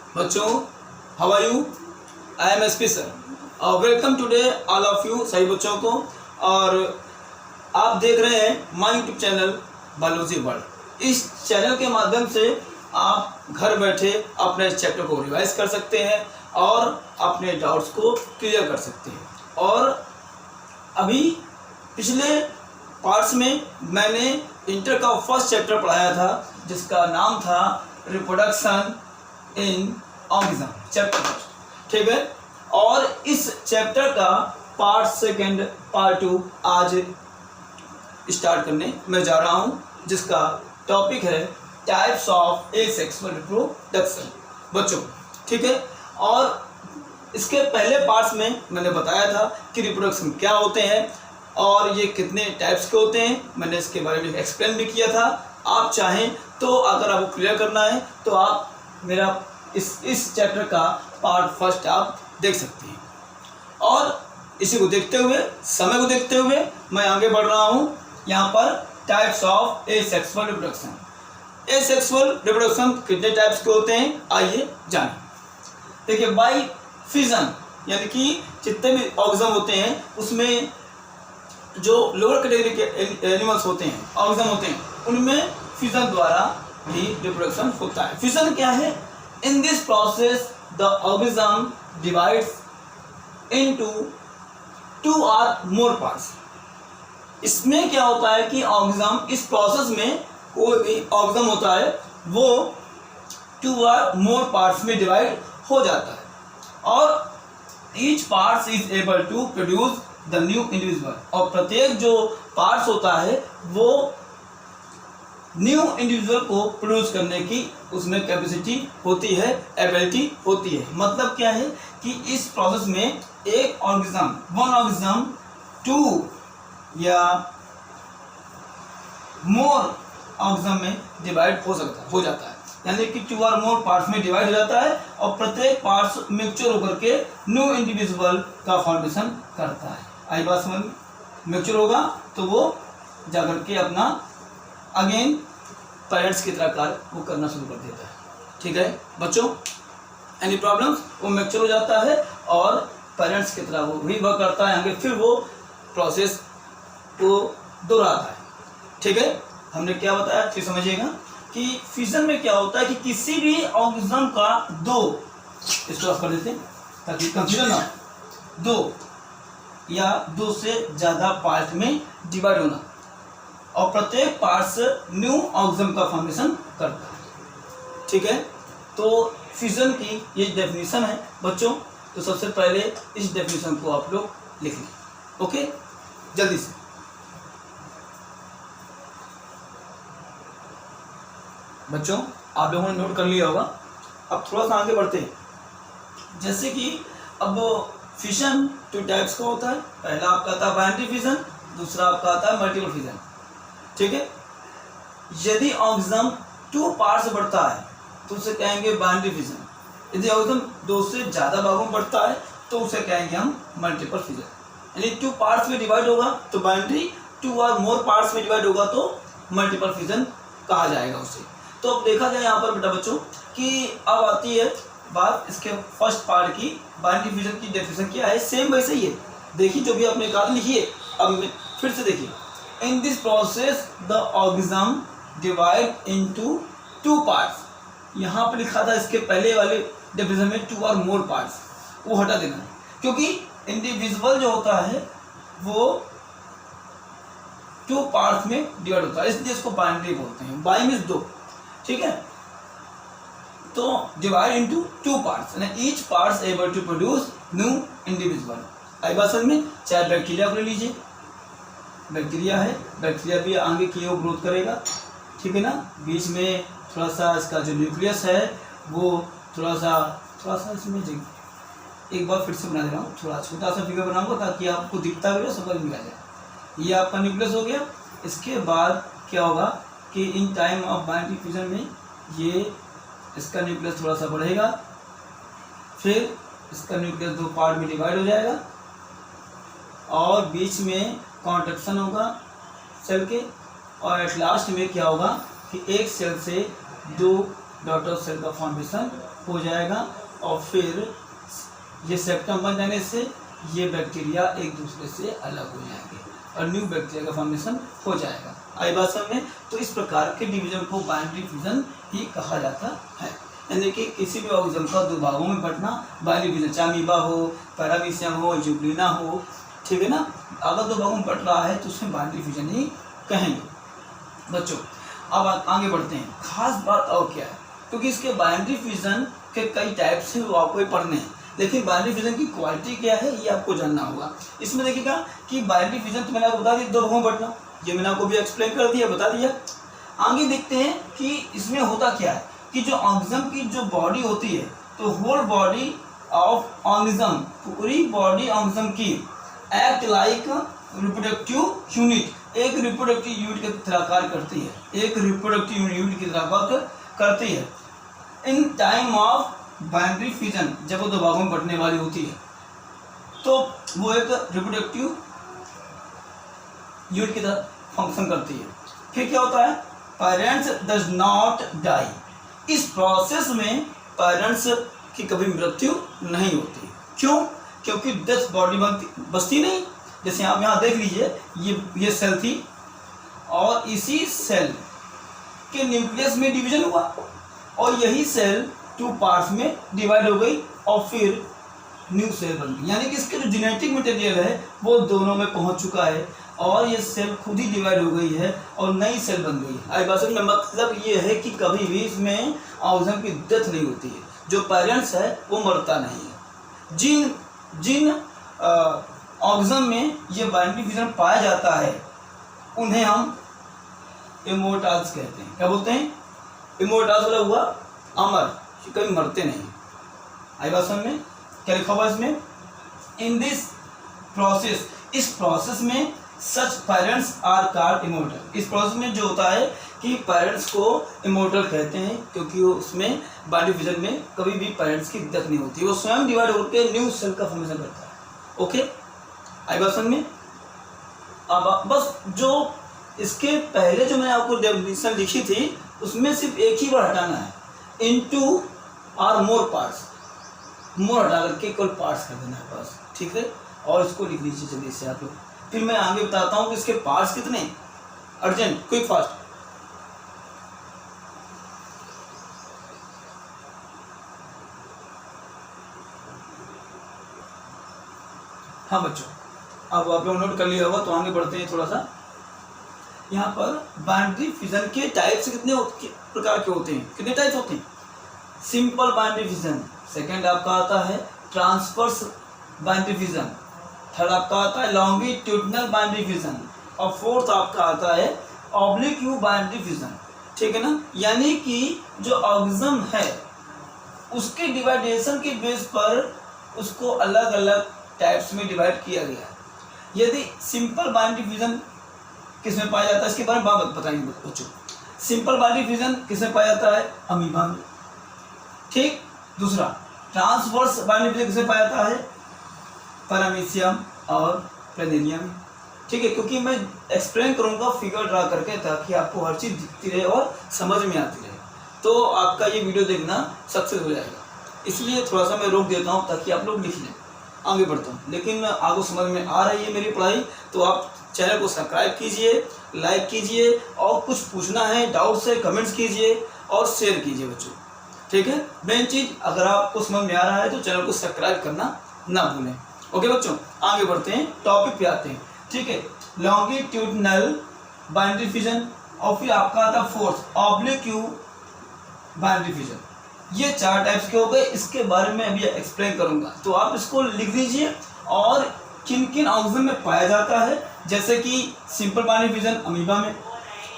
बच्चों, how are you? I am SP sir. Welcome today all of you, सभी बच्चों को। और आप देख रहे हैं my YouTube channel biology world. इस चैनल के माध्यम से आप घर बैठे अपने चैप्टर को रिवाइज कर सकते हैं और अपने डाउट्स को क्लियर कर सकते हैं। और अभी पिछले पार्ट्स में मैंने इंटर का फर्स्ट चैप्टर पढ़ाया था जिसका नाम था reproduction in organism, chapter first, ठीक है। और इस चैप्टर का पार्ट सेकंड, पार्ट 2 आज स्टार्ट करने मैं जा रहा हूं, जिसका टॉपिक है टाइप्स ऑफ एसेक्सुअल रिप्रोडक्शन बच्चों, ठीक है। और इसके पहले पार्ट्स में मैंने बताया था कि रिप्रोडक्शन क्या होते हैं और ये कितने टाइप्स के होते हैं, मैंने इसके बारे में एक्सप्लेन भी किया था। आप चाहें तो अगर आपको क्लियर करना है तो आप मेरा इस चैप्टर का पार्ट फर्स्ट आप देख सकते हैं। और इसी को देखते हुए, समय को देखते हुए मैं आगे बढ़ रहा हूँ। यहाँ पर types of asexual reproduction. Asexual reproduction कितने टाइप्स के होते हैं, आइए जानें। देखिए, बाय फिजन, यानी कि जितने भी ऑर्गेनिज्म होते हैं उसमें जो लोअर कैटेगरी के एनिमल्स होते हैं, ऑर्गेनिज्म होते हैं, उनमें फिजन द्वारा भी रिप्रोडक्शन होता है। फिजन क्या है? In this process the organism divides into 2 or more parts. इसमें क्या होता है कि ऑर्गेनिज्म, इस प्रोसेस में कोई भी ऑर्गेनिज्म होता है वो 2 or more पार्ट्स में डिवाइड हो जाता है और each parts is able to produce the new individual. और प्रत्येक जो पार्ट्स होता है वो न्यू इंडिविजुअल को प्रोड्यूस करने की उसमें कैपेसिटी होती है, एबिलिटी होती है। मतलब क्या है कि इस प्रोसेस में एक ऑर्गेनिज्म, वन ऑर्गेनिज्म 2 या मोर ऑर्गेनिज्म में डिवाइड हो जाता है, यानी कि 2 or more पार्ट्स में डिवाइड हो जाता है और प्रत्येक पार्ट्स मैच्योर होकर के न्यू इंडिविजुअल का फॉर्मेशन करता है। आई बात समझ? मैच्योर होगा तो वो जाकर के अपना अगेन पेरेंट्स की तरह कार्य वो करना शुरू कर देता है, ठीक है बच्चों। Any problems? वो मैच्योर हो जाता है और पेरेंट्स की तरह वो भी वर्क करता है आगे, फिर वो प्रोसेस को दोहराता है, ठीक है। हमने क्या बताया फिर समझिएगा कि फिजन में क्या होता है कि किसी भी ऑर्गेनिज्म का इसको ऑफ कर देते हैं ताकि कंफ्यूजन ना हो, 2 या 2 से ज़्यादा पार्ट में डिवाइड होना और प्रत्येक पार्ट्स न्यू ऑर्गेनिज्म का फॉर्मेशन करता है, ठीक है। तो फिजन की ये डेफिनेशन है बच्चों। तो सबसे पहले इस डेफिनेशन को आप लोग लिख लें, ओके, जल्दी से। बच्चों, आप लोगों ने नोट कर लिया होगा। अब थोड़ा सा आगे बढ़ते हैं। जैसे कि अब फिजन 2 टाइप्स का होता है। पहला आपका आता है बाइनरी फिजन, दूसरा आपका आता है मल्टीपल फिजन, ठीक है। यदि ऑर्गेनिज्म 2 पार्ट से बढ़ता है तो उसे कहेंगे बाइनरी फिजन। यदि ऑर्गेनिज्म 2 से ज़्यादा भागों में बढ़ता है तो उसे कहेंगे हम मल्टीपल फिजन। यानी 2 पार्ट्स में डिवाइड होगा तो बाइनरी, 2 or more पार्ट्स में डिवाइड होगा तो मल्टीपल फिजन कहा जाएगा उसे। तो अब देखा जाए यहाँ पर बेटा बच्चों कि अब आती है बात इसके फर्स्ट पार्ट की। बाइनरी फिजन की डेफिनेशन क्या है? सेम वैसे ही है, देखिए जो भी आपने कहा लिखिए। अब फिर से देखिए, in this process the organism divide into 2 parts. यहाँ पर लिखा था इसके पहले वाले डेफिनेशन में 2 or more पार्ट्स, वो हटा देना है क्योंकि इंडिविजुअल जो होता है वो 2 पार्ट्स में डिवाइड होता है, इसलिए इसको बाइनरी बोलते हैं। बाई मीन्स 2, ठीक है। तो डिवाइड इनटू 2 पार्ट्स, यानी each parts able to produce new individual. आई बात समझ में? चाहे बैक्टीरिया को ले लीजिए, बैक्टीरिया है, बैक्टीरिया भी आगे की ओर ग्रोथ करेगा, ठीक है ना। बीच में थोड़ा सा इसका जो न्यूक्लियस है वो थोड़ा सा इसमें एक बार फिर से बना दे रहा हूँ, थोड़ा छोटा सा फिगर बनाऊंगा ताकि आपको दिखता भी समझ में आ जाए। ये आपका न्यूक्लियस हो गया। इसके बाद क्या होगा कि in time of binary fission में ये इसका न्यूक्लियस थोड़ा सा बढ़ेगा, फिर इसका न्यूक्लियस 2 पार्ट में डिवाइड हो जाएगा और बीच में कॉन्ट्रैक्शन होगा सेल के और एट लास्ट में क्या होगा कि एक सेल से 2 डॉटर सेल का फॉर्मेशन हो जाएगा और फिर ये सेप्टम बन जाने से ये बैक्टीरिया एक दूसरे से अलग हो जाएंगे और न्यू बैक्टीरिया का फॉर्मेशन हो जाएगा। आई बात समझ में? तो इस प्रकार के डिवीजन को बाइनरी फ्यूजन ही कहा जाता है। यानी कि किसी भी ऑर्गेनिज्म का दो भागों में बंटना बाइनरी फ्यूजन, चाहे अमीबा हो, पैरामीशियम हो, यूग्लिना हो, ठीक है ना, अगर दो भागों में बंट रहा है तो उसमें बाइनरी फ्यूजन ही कहेंगे बच्चों। अब आगे बढ़ते हैं। खास बात और क्या है, क्योंकि इसके बाइनरी फ्यूजन के कई टाइप्स हैं वो आपको पढ़ने हैं, लेकिन बाइनरी फ्यूजन की क्वालिटी क्या है ये आपको जानना होगा। इसमें देखिएगा कि बाइनरी फ्यूजन तो मैंने आपको बता दिया दो भागों में बंटना, ये मैंने आपको भी एक्सप्लेन कर दिया, बता दिया। आगे देखते हैं कि इसमें होता क्या है कि जो ऑर्गेनिज्म की जो बॉडी होती है, तो होल बॉडी ऑफ ऑर्गेनिज्म, पूरी बॉडी ऑर्गेनिज्म की एक्ट लाइक रिप्रोडक्टिव यूनिट, एक रिप्रोडक्टिव यूनिट की तरह कार्य करती है, एक रिप्रोडक्टिव यूनिट की तरह कार्य करती है in time of binary fusion. जब वो दो भागों में बंटने वाली होती है तो वो एक रिप्रोडक्टिव यूनिट की तरह फंक्शन करती है। फिर क्या होता है, पेरेंट्स डज नॉट डाई। इस प्रोसेस में पेरेंट्स की कभी मृत्यु नहीं होती। क्यों? क्योंकि डेथ बॉडी बचती नहीं। जैसे आप यहाँ देख लीजिए, ये सेल थी और इसी सेल के न्यूक्लियस में डिवीजन हुआ और यही सेल टू पार्ट्स में डिवाइड हो गई और फिर न्यू सेल बन गई। यानी कि इसके जो जेनेटिक मटेरियल है वो दोनों में पहुंच चुका है और ये सेल खुद ही डिवाइड हो गई है और नई सेल बन गई है। आई बात में मतलब ये है कि कभी भी इसमें ऑर्गेनिज्म की डेथ नहीं होती है, जो पेरेंट्स है वो मरता नहीं है। जिन ऑर्गेनिज्म में ये बाइनरी फ्यूजन पाया जाता है उन्हें हम इमोर्टल्स कहते हैं। क्या बोलते हैं? इमोर्टल्स मतलब हुआ अमर, कभी मरते नहीं। आई बात समझ में? क्या लिखा हुआ इसमें? इन दिस प्रोसेस, इस प्रोसेस में सच पेरेंट्स आर कॉल्ड इमोर्टल। इस प्रोसेस में जो होता है कि पेरेंट्स को इमोर्टल कहते हैं क्योंकि वो उसमें बाइनरी फ्यूजन में कभी भी पेरेंट्स की डेथ नहीं होती, वो स्वयं डिवाइड होकर न्यू सेल का फॉर्मेशन करता है। ओके, आई बात समझ में? अब बस जो इसके पहले जो मैंने आपको डेफिनेशन लिखी थी उसमें सिर्फ एक ही बार हटाना है, इनटू और मोर पार्ट्स, मोर हटा करके केवल पार्ट्स कर देना है बस, ठीक है। और इसको लिख लीजिए जल्दी से आप लोग, फिर मैं आगे बताता हूँ कि इसके पार्ट्स कितने। Urgent, quick, fast. हाँ बच्चों, अब आप लोग नोट कर लिया होगा तो आगे बढ़ते हैं थोड़ा सा। यहाँ पर बाइनरी फ्यूजन के टाइप्स कितने प्रकार के होते हैं, कितने टाइप्स होते हैं? सिंपल बाइनरी फ्यूजन, सेकंड आपका आता है ट्रांसवर्स बाइनरी फ्यूजन, थर्ड आपका आता है लॉन्गिट्यूडिनल बाइनरी फ्यूजन और फोर्थ आपका आता है ऑब्लिक बाइनरी फ्यूजन, ठीक है ना। यानी कि जो ऑर्गेनिज्म है उसके डिवाइडेशन के बेस पर उसको अलग अलग टाइप्स में डिवाइड किया गया है। यदि सिंपल बाइनरी फ्यूजन किसमें पाया जाता है, इसके बारे में बताएंगे बच्चों। सिंपल बाइनरी फ्यूजन किसमें पाया जाता है? अमीबा में, ठीक। दूसरा ट्रांसवर्स बाइनरी फ्यूजन किसमें पाया जाता है? पैरामीशियम और प्लेनेरियम में, ठीक है। क्योंकि मैं एक्सप्लेन करूंगा फिगर ड्रा करके ताकि आपको हर चीज़ दिखती रहे और समझ में आती रहे, तो आपका ये वीडियो देखना सक्सेस हो जाएगा। इसलिए थोड़ा सा मैं रोक देता हूँ ताकि आप लोग लिख लें। आगे बढ़ता हूँ, लेकिन आपको समझ में आ रही है मेरी पढ़ाई तो आप चैनल को सब्सक्राइब कीजिए, लाइक कीजिए और कुछ पूछना है डाउट से कमेंट्स कीजिए और शेयर कीजिए बच्चों, ठीक है। मेन चीज़ अगर आपको समझ में आ रहा है तो चैनल को सब्सक्राइब करना ना भूलें। ओके बच्चों, आगे बढ़ते हैं, टॉपिक पे आते हैं, ठीक है। लॉन्गिट्यूडिनल बाइनरी फ्यूजन और फिर आपका आता है फोर्थ ऑब्लिक बाइनरी फ्यूजन। ये चार टाइप्स के हो गए, इसके बारे में अभी एक्सप्लेन करूंगा तो आप इसको लिख लीजिए और किन किन ऑर्गेनिज्म में पाया जाता है, जैसे कि सिंपल बाइनरी फ्यूजन अमीबा में,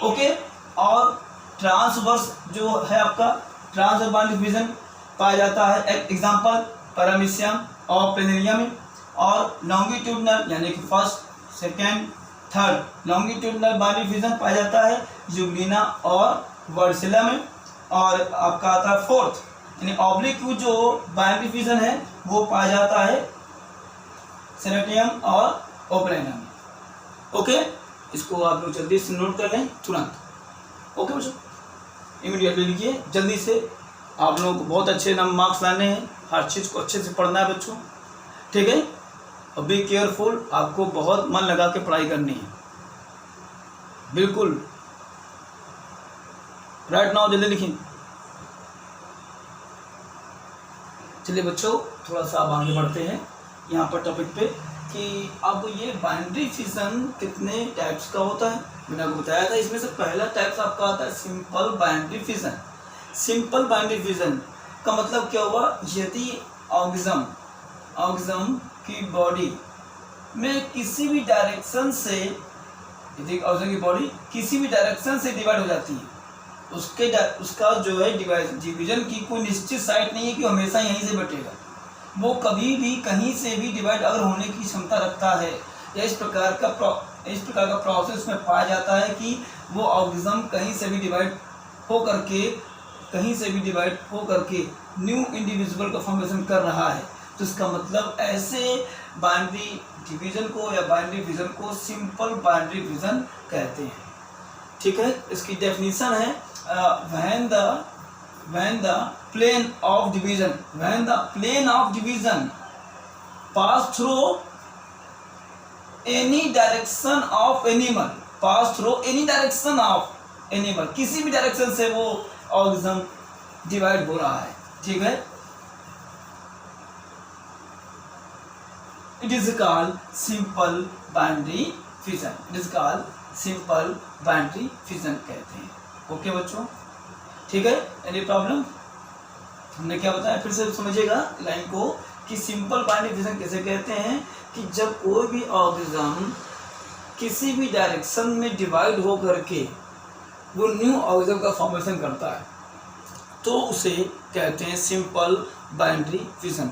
ओके। और ट्रांसवर्स जो है आपका ट्रांसवर्स बाइनरी फ्यूजन पाया जाता है, एग्जांपल पैरामीशियम और प्लेनेरियम में। और लॉन्गिट्यूडिनल यानी कि first second third longitudinal binary fusion पाया जाता है यूग्लिना और वर्सेला में। और आपका आता है फोर्थ यानी ऑब्लिक जो बाइनरी फ्यूजन है वो पाया जाता है सेनेटियम और ओपरेनियम में। ओके, इसको आप लोग जल्दी से नोट कर लें तुरंत। ओके बच्चों। इमीडिएटली लिखिए जल्दी से। आप लोगों को बहुत अच्छे मार्क्स लाने हैं, हर चीज़ को अच्छे से पढ़ना है बच्चों, ठीक है। और बी केयरफुल, आपको बहुत मन लगा के पढ़ाई करनी है, बिल्कुल। राइट नाउ जल्दी लिखिए। चलिए बच्चों, थोड़ा सा अब आगे बढ़ते हैं यहाँ पर टॉपिक पे कि अब ये बाइनरी फिजन कितने टाइप्स का होता है। मैंने आपको बताया था, इसमें से पहला टाइप्स आपका आता है simple binary fission. Simple binary fission का मतलब क्या हुआ, यदि ऑर्गेनिज्म की बॉडी में किसी भी डायरेक्शन से, यदि ऑर्गेनिज्म की बॉडी किसी भी डायरेक्शन से डिवाइड हो जाती है, उसका जो है डिवीजन की कोई निश्चित साइड नहीं है कि हमेशा यहीं से बटेगा, वो कभी भी कहीं से भी डिवाइड अगर होने की क्षमता रखता है, या इस प्रकार का प्रोसेस में पाया जाता है कि वो ऑर्गेनिज्म कहीं से भी डिवाइड हो करके न्यू इंडिविजुअल का फॉर्मेशन कर रहा है, तो इसका मतलब ऐसे बाइनरी डिवीजन को या बाइनरी फिजन को सिंपल बाइनरी फिजन कहते हैं, ठीक है। इसकी डेफिनेशन है when the plane of division pass through any direction of animal, किसी भी डायरेक्शन से वो ऑर्गेनिज्म डिवाइड हो रहा है, ठीक है। It is called simple binary fission कहते हैं। ओके बच्चों, ठीक है। Any problem? हमने क्या बताया, फिर से समझिएगा लाइन को कि सिंपल बाइनरी फिजन कैसे कहते हैं कि जब कोई भी ऑर्गेनिज्म किसी भी डायरेक्शन में डिवाइड हो करके वो न्यू ऑर्गेनिज्म का फॉर्मेशन करता है, तो उसे कहते हैं सिंपल बाइनरी फिजन।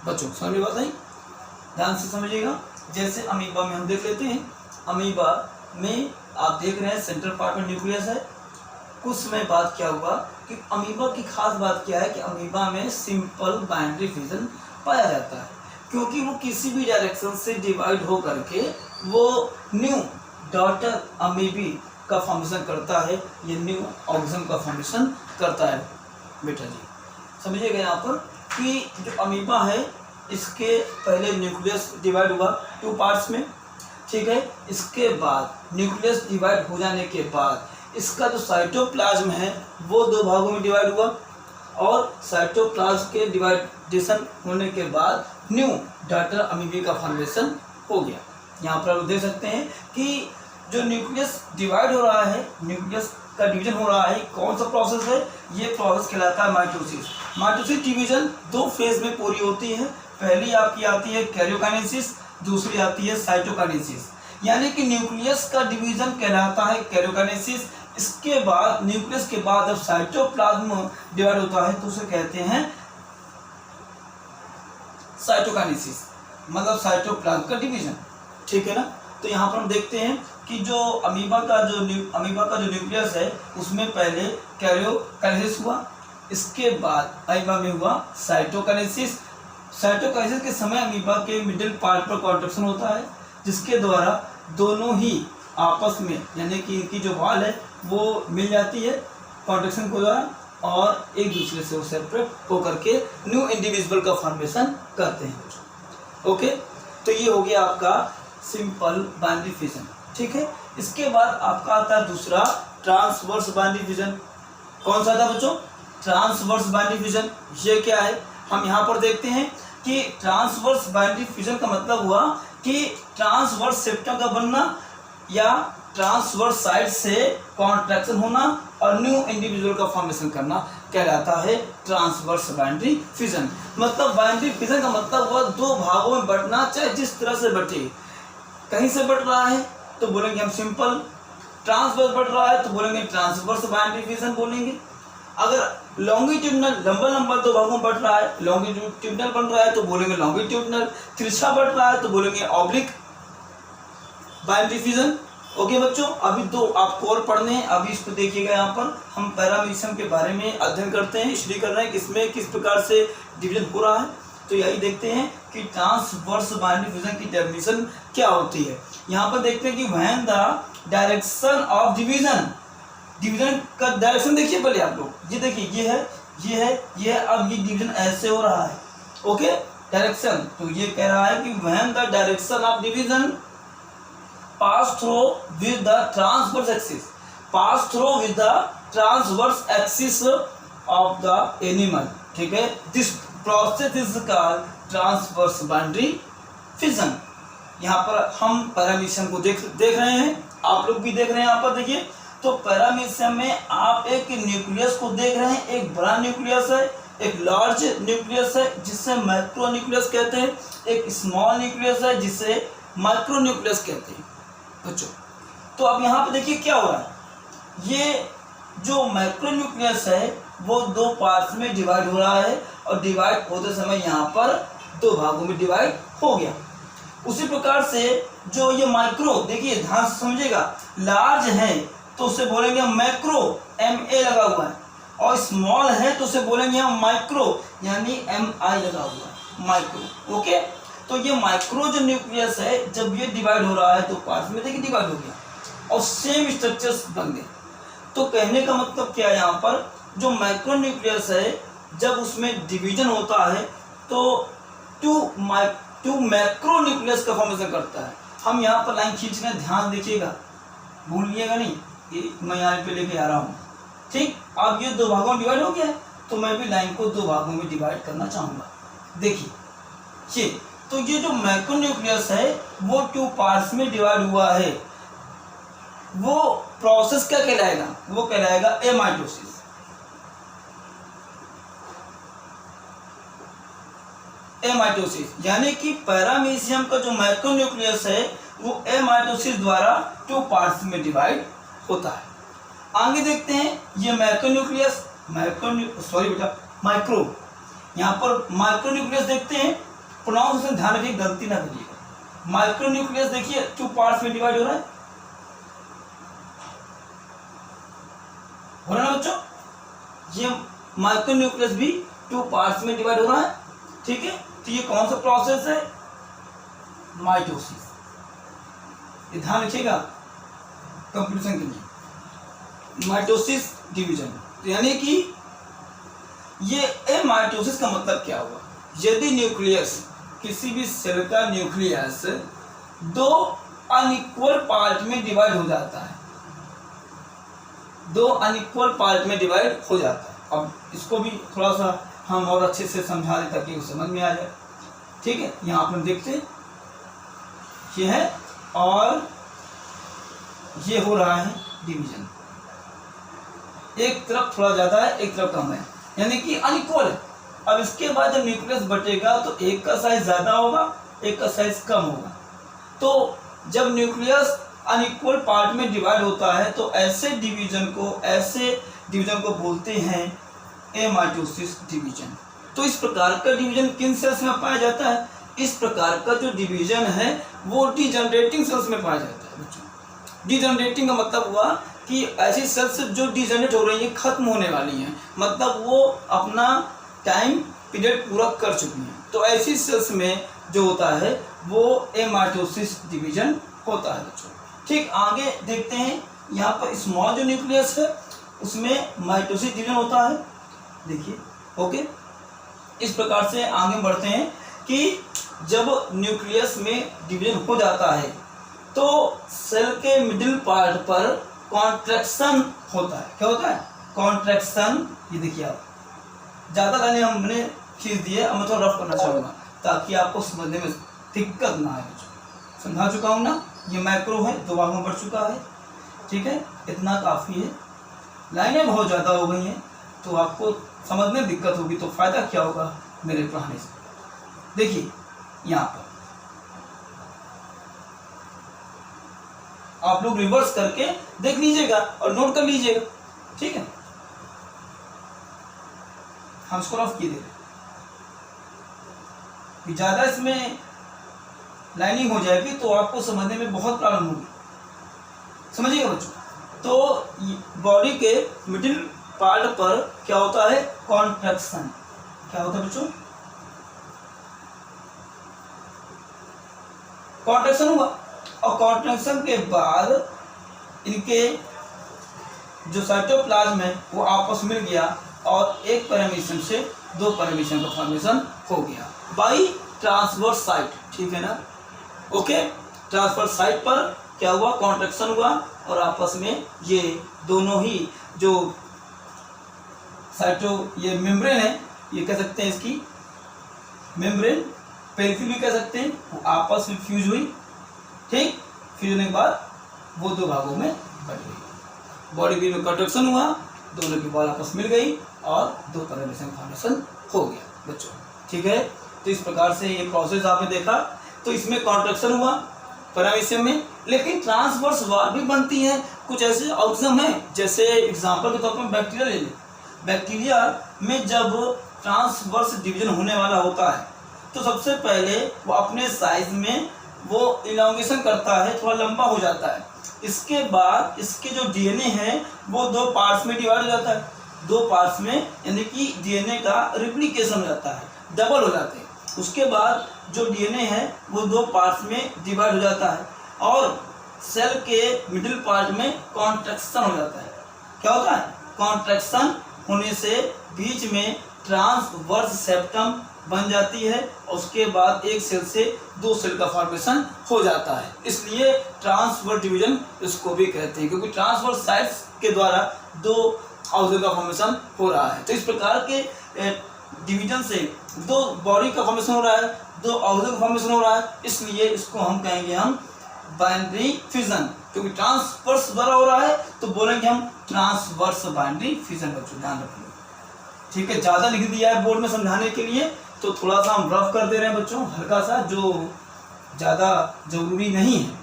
बच्चों समझ में बात आई? ध्यान से समझिएगा। जैसे अमीबा में हम देख लेते हैं, अमीबा में आप देख रहे हैं सेंट्रल पार्ट में न्यूक्लियस है। कुछ समय बाद क्या हुआ कि अमीबा की खास बात क्या है कि अमीबा में सिंपल बाइनरी फिजन पाया जाता है, क्योंकि वो किसी भी डायरेक्शन से डिवाइड हो करके वो न्यू डॉटर अमीबी का फॉर्मेशन करता है, ये न्यू ऑर्गेनिज्म का फॉर्मेशन करता है। बेटा जी समझिएगा यहाँ पर कि जो अमीबा है इसके पहले न्यूक्लियस डिवाइड हुआ 2 पार्ट्स में, ठीक है। इसके बाद न्यूक्लियस डिवाइड हो जाने के बाद इसका जो साइटोप्लाज्म है वो 2 भागों में डिवाइड हुआ, और साइटोप्लाज्म के डिवाइडेशन होने के बाद न्यू डॉटर अमीबी का फॉर्मेशन हो गया। यहाँ पर आप देख सकते हैं कि जो न्यूक्लियस डिवाइड हो रहा है, न्यूक्लियस का डिवीजन हो रहा है, कौन सा प्रोसेस है, ये प्रोसेस कहलाता है माइटोसिस। माइटोसिस डिवीजन 2 फेज में पूरी होती है। पहली आपकी आती है कैरियोकाइनेसिस, दूसरी आती है साइटोकाइनेसिस। यानी कि न्यूक्लियस का डिवीजन कहलाता है कैरियोकाइनेसिस। इसके बाद न्यूक्लियस के बाद जब साइटोप्लाज्म डिवाइड होता है तो उसे कहते हैं साइटोकाइनेसिस, मतलब साइटोप्लाज्म का डिवीजन, ठीक है ना। तो यहाँ पर हम देखते हैं कि जो अमीबा का जो न्यूक्लियस है उसमें पहले कैरियोकाइनेसिस हुआ, इसके बाद अमीबा में हुआ साइटोकाइनेसिस। साइटोकाइनेसिस के समय अमीबा के मिडिल पार्ट पर कॉन्ट्रैक्शन होता है, जिसके द्वारा दोनों ही आपस में, यानी कि इनकी जो वॉल है वो मिल जाती है कॉन्ट्रैक्शन के द्वारा, और एक दूसरे से वो सेपरेट होकर के न्यू इंडिविजुअल का फॉर्मेशन करते हैं। ओके, तो ये हो गया आपका सिंपल बाइनरी फिजन, ठीक है। इसके बाद आपका आता है दूसरा ट्रांसवर्स बाइनरी फिजन। कौन सा था बच्चों? Transverse binary fission. ये क्या है, हम यहाँ पर देखते हैं कि ट्रांसवर्स बाइनरी फिजन का मतलब हुआ कि ट्रांसवर्स सेप्टम का बनना या ट्रांसवर्स साइड से कॉन्ट्रैक्शन होना और न्यू इंडिविजुअल का फॉर्मेशन करना कहलाता है ट्रांसवर्स बाइनरी फिजन। मतलब बाइनरी फिजन का मतलब हुआ 2 भागों में बंटना, चाहे जिस तरह से बटे। कहीं से बट रहा है तो बोलेंगे हम सिंपल, ट्रांसवर्स बट रहा है तो बोलेंगे ट्रांसवर्स बाइनरी फिजन बोलेंगे। अगर लॉन्गिट्यूडनल लंबा 2 भागों में बट रहा है, लॉन्गिट्यूडनल बन रहा है तो बोलेंगे लॉन्गिट्यूडनल। तिरछा बट रहा है तो बोलेंगे ऑब्लिक बाइनरी फिजन। ओके बच्चों, अभी 2 आपको और पढ़ने हैं। अभी इसको देखिएगा, यहाँ पर हम पैरामीशियम के बारे में अध्ययन करते हैं, स्टडी कर रहे हैं किसमें किस प्रकार से डिवीजन हो रहा है। तो यही देखते हैं कि ट्रांसवर्स बाइनरी फिजन की डेफिनेशन क्या होती है। यहाँ पर देखते हैं कि when the direction of division division का डायरेक्शन देखिए पहले आप लोग, ये देखिए ये है, ये है, ये है, अब ये डिवीजन ऐसे हो रहा है। ओके, डायरेक्शन, तो ये कह रहा है कि when the direction of division pass through with the transverse axis, pass through with the transverse axis of the animal, ठीक है, this process is called transverse boundary fission. यहाँ पर हम पैरामीशियम को देख रहे हैं, आप लोग भी देख रहे हैं। यहाँ पर देखिए, तो पैरामीशियम में आप एक न्यूक्लियस को देख रहे हैं, एक बड़ा न्यूक्लियस है, एक लार्ज न्यूक्लियस है जिसे माइक्रो न्यूक्लियस कहते हैं, एक स्मॉल न्यूक्लियस है जिसे माइक्रो न्यूक्लियस कहते हैं बच्चों। तो अब यहाँ पे देखिए क्या हो रहा है, ये जो माइक्रो न्यूक्लियस है वो दो पार्ट्स में डिवाइड हो रहा है, और डिवाइड होते समय यहाँ पर दो भागों में डिवाइड हो गया। उसी प्रकार से जो ये माइक्रो, देखिए ध्यान से समझिएगा, लार्ज है तो उसे बोलेंगे मैक्रो, MA लगा हुआ है, और स्मॉल है तो उसे बोलेंगे हम माइक्रो, यानी MI लगा हुआ है, माइक्रो। ओके, तो ये माइक्रो जो न्यूक्लियस है, जब ये डिवाइड हो रहा है तो पार्ट्स में देखिए डिवाइड हो गया और सेम स्ट्रक्चर्स बन गए। तो कहने का मतलब क्या है, यहाँ पर जो माइक्रो न्यूक्लियस है जब उसमें डिवीजन होता है तो टू मैक्रो न्यूक्लियस का फॉर्मेशन करता है। हम यहाँ पर लाइन खींच रहे हैं, ध्यान देखिएगा, भूलिएगा नहीं, ये मैं यहाँ पे लेके आ रहा हूँ। ठीक, अब ये दो भागों में डिवाइड हो गया है, तो मैं भी लाइन को दो भागों में डिवाइड करना चाहूँगा। देखिए ये, तो ये जो मैक्रो न्यूक्लियस है वो टू पार्ट्स में डिवाइड हुआ है, वो प्रोसेस क्या कहलाएगा, वो कहलाएगा एमाइटोसिस। एमाइटोसिस यानी कि पैरामीशियम का जो माइक्रो न्यूक्लियस है वो एमाइटोसिस द्वारा टू पार्ट्स में डिवाइड होता है। आगे देखते हैं, ये माइक्रो न्यूक्लियस, माइक्रो, यहाँ पर माइक्रो न्यूक्लियस देखते हैं, प्रोनाउंसिएशन ध्यान रखिए, गलती ना करिएगा। माइक्रो न्यूक्लियस देखिए टू पार्ट्स में डिवाइड हो रहा है ना बच्चों, ये माइक्रो न्यूक्लियस भी टू पार्ट्स में डिवाइड हो रहा है। ठीक है, तो ये कौन सा प्रोसेस है, माइटोसिस। ये ध्यान रखिएगा कंप्यूटेशन के लिए, माइटोसिस डिवीजन, यानी कि ये एमाइटोसिस का मतलब क्या हुआ, यदि न्यूक्लियस, किसी भी सेल का न्यूक्लियस दो अनइक्वल पार्ट में डिवाइड हो जाता है, दो अनइक्वल पार्ट में डिवाइड हो जाता है। अब इसको भी थोड़ा सा हम और अच्छे से समझा दें ताकि वो समझ में आ जाए। ठीक है, यहाँ पर देखते हैं, ये है और ये हो रहा है डिवीजन, एक तरफ थोड़ा ज़्यादा है, एक तरफ कम है, यानी कि अनइक्वल है। अब इसके बाद जब न्यूक्लियस बटेगा तो एक का साइज ज़्यादा होगा, एक का साइज कम होगा। तो जब न्यूक्लियस अनइक्वल पार्ट में डिवाइड होता है तो ऐसे डिवीजन को बोलते हैं एमाइटोसिस डिवीजन। तो इस प्रकार का डिवीजन किन सेल्स में पाया जाता है, इस प्रकार का जो डिवीजन है वो डीजनरेटिंग सेल्स में पाया जाता है बच्चों। डीजनरेटिंग का मतलब हुआ कि ऐसी सेल्स जो डीजनरेट हो रही हैं, खत्म होने वाली हैं, मतलब वो अपना टाइम पीरियड पूरा कर चुकी हैं, तो ऐसी सेल्स में जो होता है वो एमाइटोसिस डिवीजन होता है बच्चों। ठीक, आगे देखते हैं, यहाँ पर स्मॉल जो न्यूक्लियस है उसमें माइटोसिस डिवीजन होता है। देखिए, ओके, इस प्रकार से आगे बढ़ते हैं कि जब न्यूक्लियस में डिवीजन हो जाता है तो सेल के मिडिल पार्ट पर कॉन्ट्रैक्शन होता है। क्या होता है, कॉन्ट्रैक्शन। ये देखिए, आप ज़्यादा लाइनें हमने खींच दी है, अब मैं थोड़ा रफ करना चाहूँगा ताकि आपको समझने में दिक्कत ना आए। समझा चुका हूँ ना, ये मैक्रो है, दो भागों में बढ़ चुका है। ठीक है, इतना काफ़ी है, लाइनें बहुत ज़्यादा हो गई हैं तो आपको समझने में दिक्कत होगी, तो फ़ायदा क्या होगा मेरे पढ़ाने से। देखिए यहाँ पर आप लोग रिवर्स करके देख लीजिएगा और नोट कर लीजिएगा। ठीक है, हम इसको रफ किए देंगे, ज़्यादा इसमें लाइनिंग हो जाएगी तो आपको समझने में बहुत प्रॉब्लम होगी। समझिएगा बच्चों, तो बॉडी के मिडिल पार्ट पर क्या होता है, कॉन्ट्रैक्शन। क्या होता है बच्चों, कॉन्ट्रैक्शन हुआ, और कॉन्ट्रैक्शन के बाद इनके जो साइटोप्लाज्म है वो आपस मिल गया और एक पैरामीशियम से दो पैरामीशियम का फॉर्मेशन हो गया बाई ट्रांसवर्स साइट, ठीक है ना। ओके, ट्रांसवर्स साइट पर क्या हुआ, कॉन्ट्रैक्शन हुआ और आपस में ये दोनों ही जो ये मेम्ब्रेन है, ये कह सकते हैं इसकी मेम्ब्रेन, पेरिफेरी भी कह सकते हैं, वो आपस में फ्यूज हुई। ठीक, फ्यूज होने के बाद वो दो भागों में बट गई। बॉडी बीम में कॉन्ट्रैक्शन हुआ, दोनों की बॉल आपस मिल गई और दो पैरामीशियम फॉर्मेशन हो गया बच्चों। ठीक है, तो इस प्रकार से ये प्रोसेस आपने देखा। तो इसमें कॉन्ट्रैक्शन हुआ पैरामीशियम में, लेकिन ट्रांसवर्स वाल भी बनती हैं। कुछ ऐसे ऑर्गेनिज्म हैं, जैसे एग्जांपल के तौर पर बैक्टीरिया ले लें। बैक्टीरिया में जब ट्रांसवर्स डिवीजन होने वाला होता है तो सबसे पहले वो अपने साइज में वो इलांगेशन करता है, थोड़ा लंबा हो जाता है। इसके बाद इसके जो डीएनए है वो दो पार्ट्स में डिवाइड हो जाता है। दो पार्ट्स में यानी कि डीएनए का रिप्लिकेशन हो जाता है, डबल हो जाते हैं। उसके बाद जो डीएनए है वो दो पार्ट्स में डिवाइड हो जाता है और सेल के मिडिल पार्ट में कॉन्ट्रैक्शन हो जाता है। क्या होता है, कॉन्ट्रैक्शन होने से बीच में ट्रांसवर्स सेप्टम बन जाती है और उसके बाद एक सेल से दो सेल का फॉर्मेशन हो जाता है। इसलिए ट्रांसवर्स डिवीजन इसको भी कहते हैं, क्योंकि ट्रांसवर्स साइट्स के द्वारा दो ऑर्गन का फॉर्मेशन हो रहा है। तो इस प्रकार के डिवीजन से दो बॉडी का फॉर्मेशन हो रहा है, दो ऑर्गन का फॉर्मेशन हो रहा है, इसलिए इसको हम कहेंगे हम बाइनरी फिजन। क्योंकि ट्रांसवर्स द्वारा हो रहा है तो बोलेंगे हम ट्रांसवर्स बाइनरी फिजन। बच्चों ध्यान रखिए, ठीक है। ज़्यादा लिख दिया है बोर्ड में समझाने के लिए, तो थोड़ा सा हम रफ कर दे रहे हैं बच्चों, हल्का सा, जो ज़्यादा जरूरी नहीं है,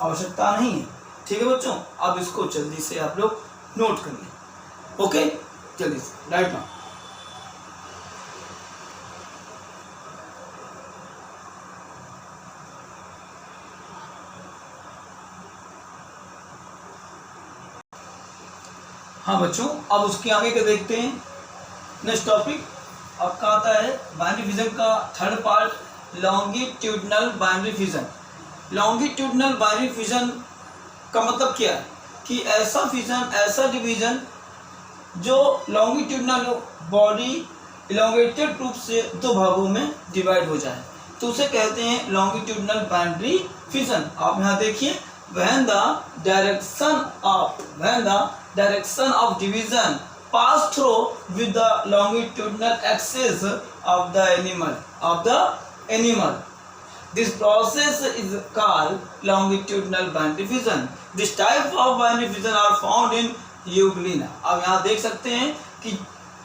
आवश्यकता नहीं है। ठीक है बच्चों, अब इसको जल्दी से आप लोग नोट कर लें। ओके, जल्दी से राइट नाउ। हाँ बच्चों, अब उसके आगे के देखते हैं। नेक्स्ट टॉपिक आपका आता है बाइनरी फिजन का third part, longitudinal binary fission. Longitudinal binary fission का मतलब क्या है कि ऐसा फिजन, ऐसा डिवीजन जो लॉन्गिट्यूडनल बॉडी इलोंगेटेड रूप से दो भागों में डिवाइड हो जाए, तो उसे कहते हैं लॉन्गिट्यूडनल बाइनरी फिजन। आप यहाँ देखिए, when the direction of division pass through with the longitudinal axis of the animal. This process is called longitudinal binary fission. This type of binary fission are found in Euglena. अब यहाँ देख सकते हैं कि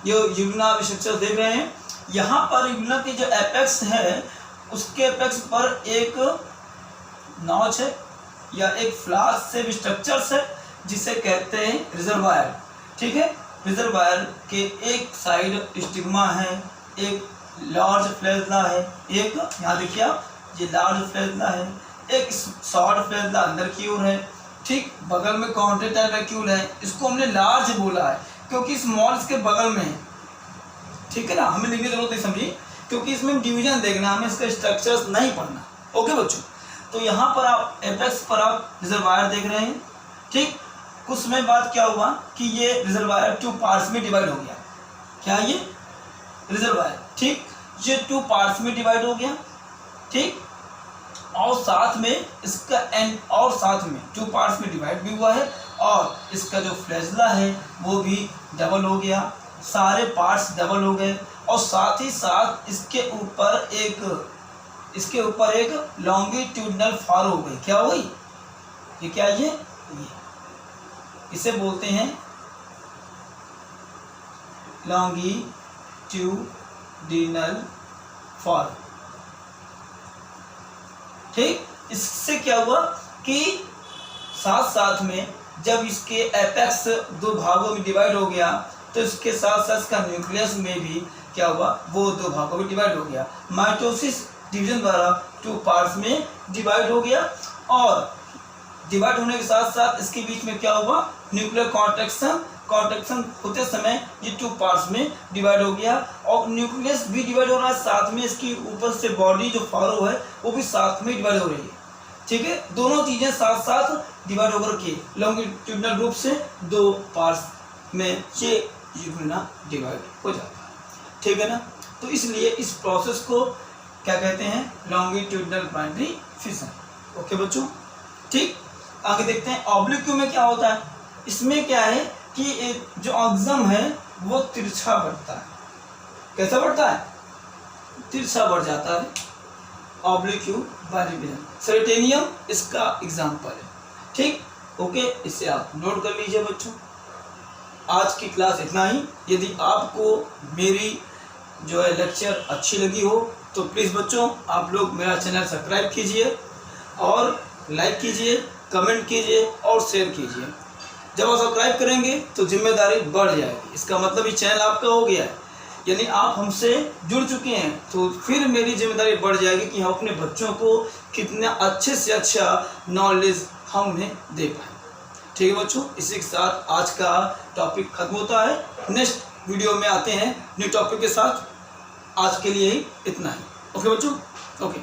ये यूग्लिना स्ट्रक्चर देख रहे हैं। यहाँ पर यूग्लिना की जो एपेक्स है उसके एपेक्स पर एक नॉच है या एक फ्लास्क से स्ट्रक्चर्स है जिसे कहते हैं रिजर्वायर। ठीक है, रिजर्वायर के एक साइड स्टिग्मा है, एक लार्ज फ्लैजला है, एक यहाँ देखिए आप, ये लार्ज फ्लैजला है, एक शॉर्ट फ्लैजला अंदर की ओर है। ठीक, बगल में कॉन्ट्रैक्टाइल वैक्यूल है। इसको हमने लार्ज बोला है क्योंकि स्मॉल इसके बगल में है। ठीक है ना, हमें लिखने की जरूरत नहीं, समझिए, क्योंकि इसमें डिवीजन देखना, हमें इसका स्ट्रक्चर्स नहीं पढ़ना। ओके बच्चों, तो यहाँ पर आप एपेक्स पर आप रिजर्वायर देख रहे हैं। ठीक, कुछ समय बाद क्या हुआ कि ये रिजर्वायर टू पार्ट्स में डिवाइड हो गया। क्या ये रिजर्वायर, ठीक, ये टू पार्ट्स में डिवाइड हो गया। ठीक, और साथ में इसका एंड, और साथ में टू पार्ट्स में डिवाइड भी हुआ है और इसका जो फ्लैजला है वो भी डबल हो गया, सारे पार्ट्स डबल हो गए और साथ ही साथ इसके ऊपर एक लॉन्गिट्यूडनल फार हो गई। क्या हो गई, ये क्या, ये इसे बोलते हैं लॉन्गिट्यूडिनल फार। ठीक, इससे क्या हुआ कि साथ साथ में जब इसके एपेक्स दो भागों में डिवाइड हो गया तो इसके साथ साथ इसका न्यूक्लियस में भी क्या हुआ, वो दो भागों में डिवाइड हो गया। माइटोसिस डिवीजन द्वारा टू पार्ट्स में डिवाइड हो गया और डिवाइड होने के साथ साथ इसके बीच में क्या हुआ, न्यूक्लियर कॉन्ट्रैक्शन होते समय ये टू पार्ट्स में डिवाइड हो गया और न्यूक्लियस भी डिवाइड हो रहा है, साथ में इसकी ऊपर से बॉडी जो फॉलो है वो भी साथ में डिवाइड हो रही है। ठीक है, दोनों चीज़ें साथ साथ डिवाइड होकर के लॉन्गिट्यूडनल रूप से 2 पार्ट्स में ये यूग्मना डिवाइड हो जाता है, ठीक है ना। तो इसलिए इस प्रोसेस को क्या कहते हैं, लॉन्गिट्यूडनल बाइनरी फिशन। ओके बच्चों, ठीक। आगे देखते हैं ऑब्लिक में क्या होता है। इसमें क्या है कि जो ऑक्सम है वो तिरछा बढ़ता है। कैसा बढ़ता है, तिरछा बढ़ जाता है। ऑब्लिक बाइनरी फिशन, सेरेटेनियम इसका एग्जाम्पल है, ठीक। ओके, इससे आप नोट कर लीजिए बच्चों। आज की क्लास इतना ही। यदि आपको मेरी जो है लेक्चर अच्छी लगी हो तो प्लीज़ बच्चों आप लोग मेरा चैनल सब्सक्राइब कीजिए और लाइक कीजिए, कमेंट कीजिए और शेयर कीजिए। जब आप सब्सक्राइब करेंगे तो जिम्मेदारी बढ़ जाएगी। इसका मतलब ये चैनल आपका हो गया है, यानी आप हमसे जुड़ चुके हैं, तो फिर मेरी जिम्मेदारी बढ़ जाएगी कि हम अपने बच्चों को कितना अच्छे से अच्छा नॉलेज हम उन्हें दे पाएँ। ठीक है बच्चों, इसी के साथ आज का टॉपिक खत्म होता है। नेक्स्ट वीडियो में आते हैं न्यू टॉपिक के साथ। आज के लिए ही इतना ही। ओके बच्चों, ओके।